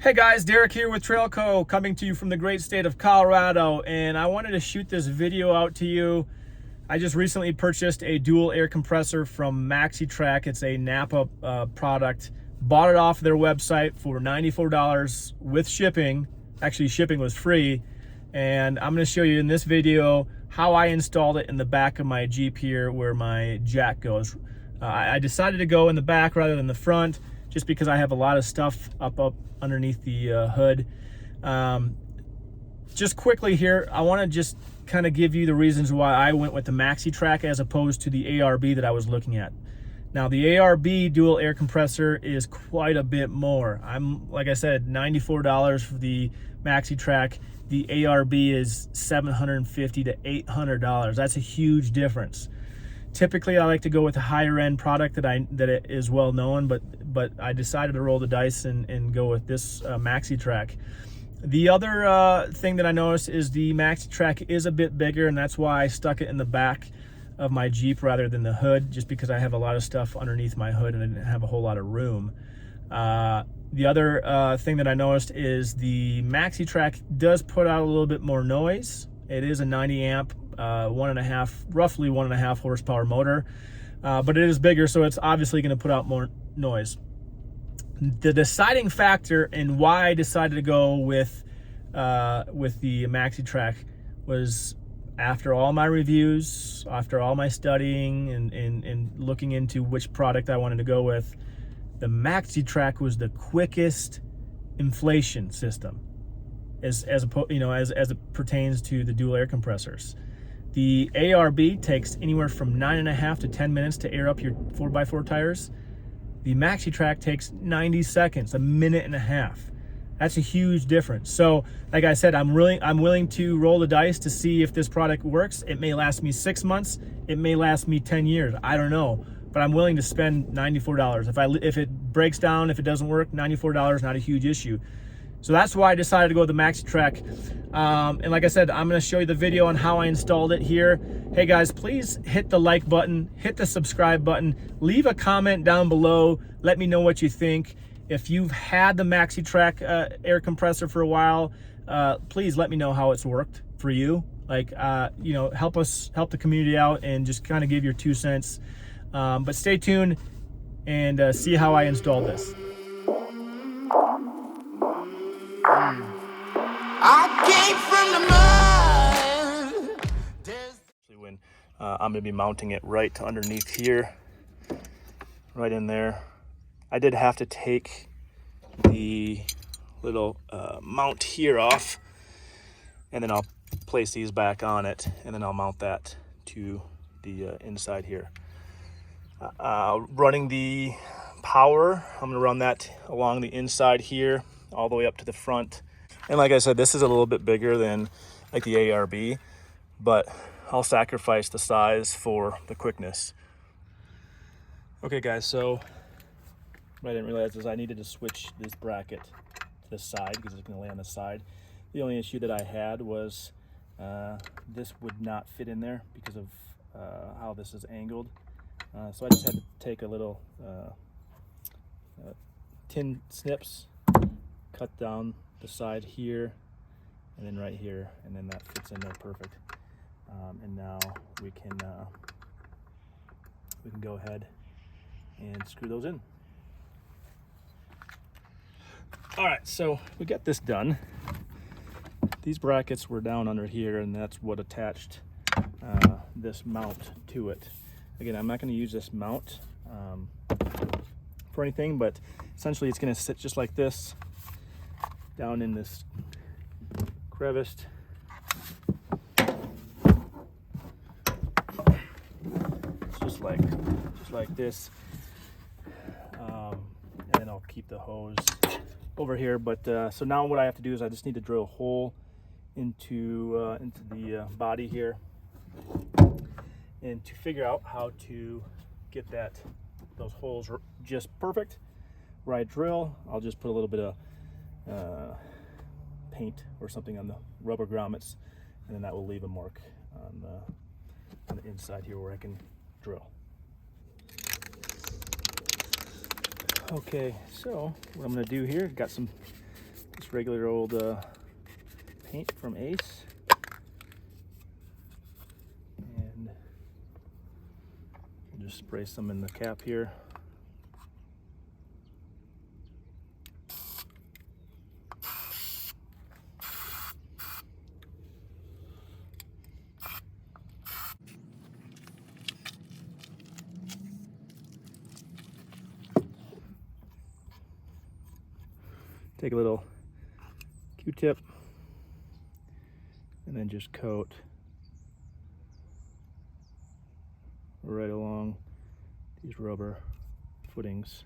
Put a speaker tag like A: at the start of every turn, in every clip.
A: Hey guys, Derek here with Trailco, coming to you from the great state of Colorado, and I wanted to shoot this video out to you. I just recently purchased a dual air compressor from Maxi Trac. It's a Napa product. Bought it off their website for $94 with shipping. Actually, shipping was free, and I'm going to show you in this video how I installed it in the back of my Jeep here where my jack goes. I decided to go in the back rather than the front, just because I have a lot of stuff up underneath the hood. Just quickly here, I want to just kind of give you the reasons why I went with the Maxi Trac as opposed to the ARB that I was looking at. Now, the ARB dual air compressor is quite a bit more. Like I said, $94 for the Maxi Trac. The ARB is $750 to $800. That's a huge difference. Typically, I like to go with a higher end product that is well known, but I decided to roll the dice and go with this Maxi Trac. The other thing that I noticed is the Maxi Trac is a bit bigger, and that's why I stuck it in the back of my Jeep rather than the hood, just because I have a lot of stuff underneath my hood and I didn't have a whole lot of room. The other thing that I noticed is the Maxi Trac does put out a little bit more noise. It is a 90 amp, roughly 1.5 horsepower motor, but it is bigger, so it's obviously going to put out more noise. The deciding factor in why I decided to go with the Maxi Trac was, after all my reviews, after all my studying and looking into which product I wanted to go with, the Maxi Trac was the quickest inflation system as it pertains to the dual air compressors. The ARB takes anywhere from 9.5 to 10 minutes to air up your 4x4 tires. The Maxi Trac takes 90 seconds, a minute and a half. That's a huge difference. So, like I said, I'm willing to roll the dice to see if this product works. It may last me 6 months. It may last me 10 years. I don't know. But I'm willing to spend $94. If it breaks down, if it doesn't work, $94, not a huge issue. So that's why I decided to go with the Maxi Trac. And like I said, I'm going to show you the video on how I installed it here. Hey guys, please hit the like button, hit the subscribe button, leave a comment down below. Let me know what you think. If you've had the Maxi Trac air compressor for a while, please let me know how it's worked for you. Help the community out and just kind of give your 2 cents. But stay tuned and see how I installed this.
B: I came from the mud.
A: When I'm going to be mounting it right underneath here, right in there. I did have to take the little mount here off, and then I'll place these back on it, and then I'll mount that to the inside here. Running the power, I'm going to run that along the inside here all the way up to the front. And like I said, this is a little bit bigger than like the ARB, but I'll sacrifice the size for the quickness. Okay guys, so what I didn't realize is I needed to switch this bracket to the side because it's going to lay on the side. The only issue that I had was this would not fit in there because of how this is angled. So I just had to take a little tin snips, cut down the side here and then right here, and then that fits in there perfect. And now we can go ahead and screw those in. All right, so we got this done. These brackets were down under here, and that's what attached this mount to it. Again, I'm not going to use this mount for anything, but essentially it's going to sit just like this down in this crevice. Just like this, and then I'll keep the hose over here. But so now what I have to do is I just need to drill a hole into the body here, and to figure out how to get those holes just perfect where I drill, I'll just put a little bit of paint or something on the rubber grommets, and then that will leave a mark on the inside here where I can drill. Okay, so what I'm going to do here, got some Just regular old paint from Ace. And we'll just spray some in the cap here. Take a little Q-tip and then just coat right along these rubber footings.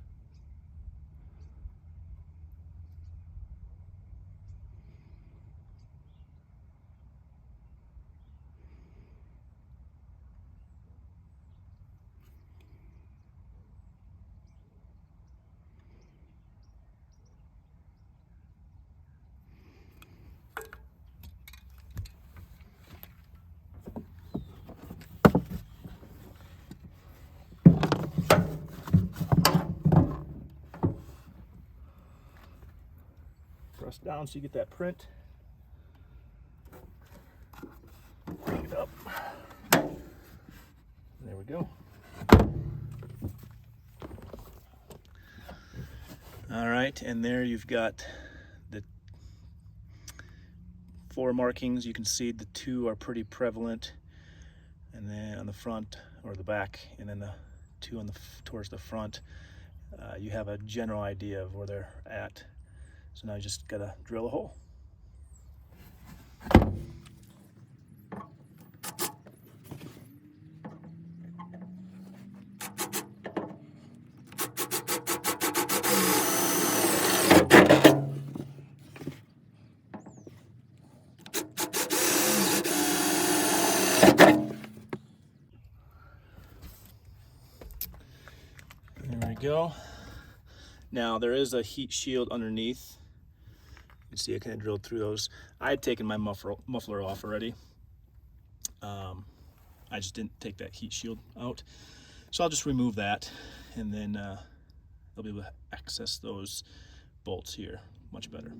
A: Press down so you get that print. Bring it up. There we go. All right, and there you've got the 4 markings. You can see the 2 are pretty prevalent, and then on the front or the back, and then the 2 on the towards the front. You have a general idea of where they're at. So now you just gotta drill a hole. There we go. Now there is a heat shield underneath. You can see I kind of drilled through those. I had taken my muffler off already. I just didn't take that heat shield out. So I'll just remove that, and then they'll be able to access those bolts here much better.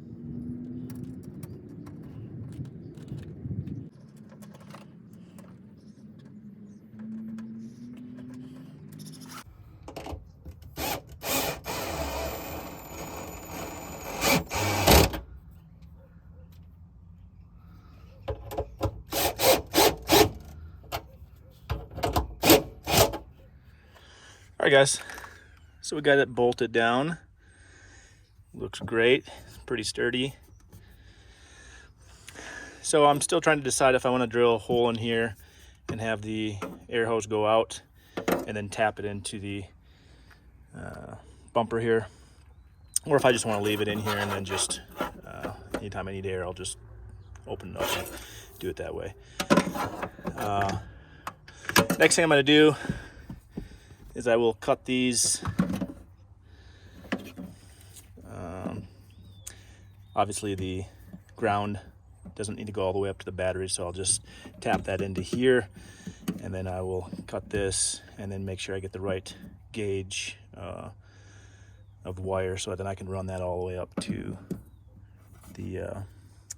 A: All right, guys, so we got it bolted down. Looks great, it's pretty sturdy. So I'm still trying to decide if I want to drill a hole in here and have the air hose go out and then tap it into the bumper here, or if I just want to leave it in here and then just anytime I need air, I'll just open it up and do it that way. Next thing I'm going to do is I will cut these. Obviously the ground doesn't need to go all the way up to the battery, so I'll just tap that into here, and then I will cut this and then make sure I get the right gauge of wire, so then I can run that all the way up to the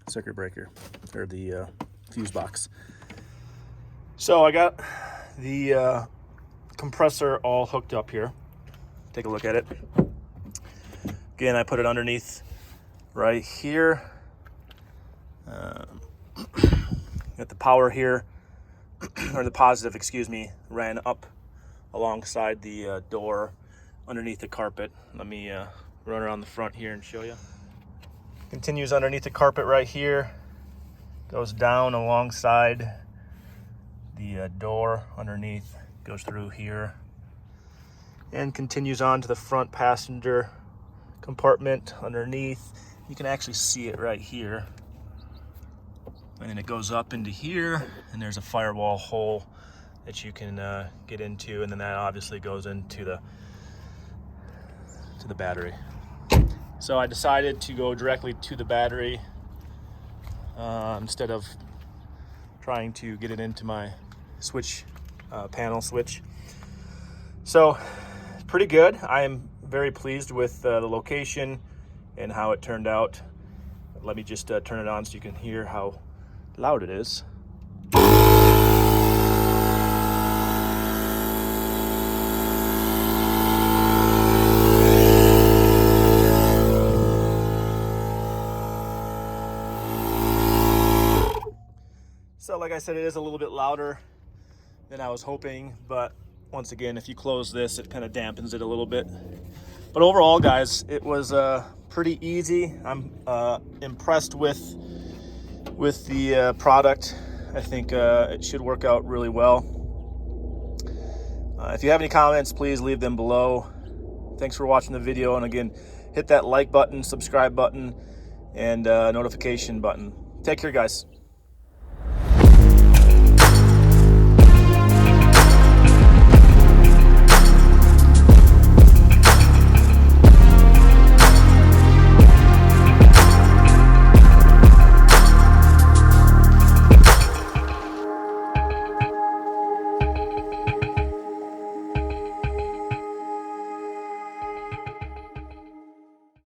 A: circuit breaker, or the fuse box. So I got the compressor all hooked up here. Take a look at it. Again, I put it underneath right here. Got the power here, or the positive, excuse me, ran up alongside the door underneath the carpet. Let me run around the front here and show you. Continues underneath the carpet right here, goes down alongside the door underneath, goes through here, and continues on to the front passenger compartment underneath. You can actually see it right here. And then it goes up into here, and there's a firewall hole that you can get into, and then that obviously goes into the battery. So I decided to go directly to the battery instead of trying to get it into my switch panel switch. So pretty good. I am very pleased with the location and how it turned out. Let me just turn it on so you can hear how loud it is. So like I said, it is a little bit louder than I was hoping, but once again, if you close this, it kind of dampens it a little bit. But overall, guys, it was pretty easy. I'm impressed with the product. I think it should work out really well. If you have any comments, please leave them below. Thanks for watching the video, and again, hit that like button, subscribe button, and notification button. Take care, guys.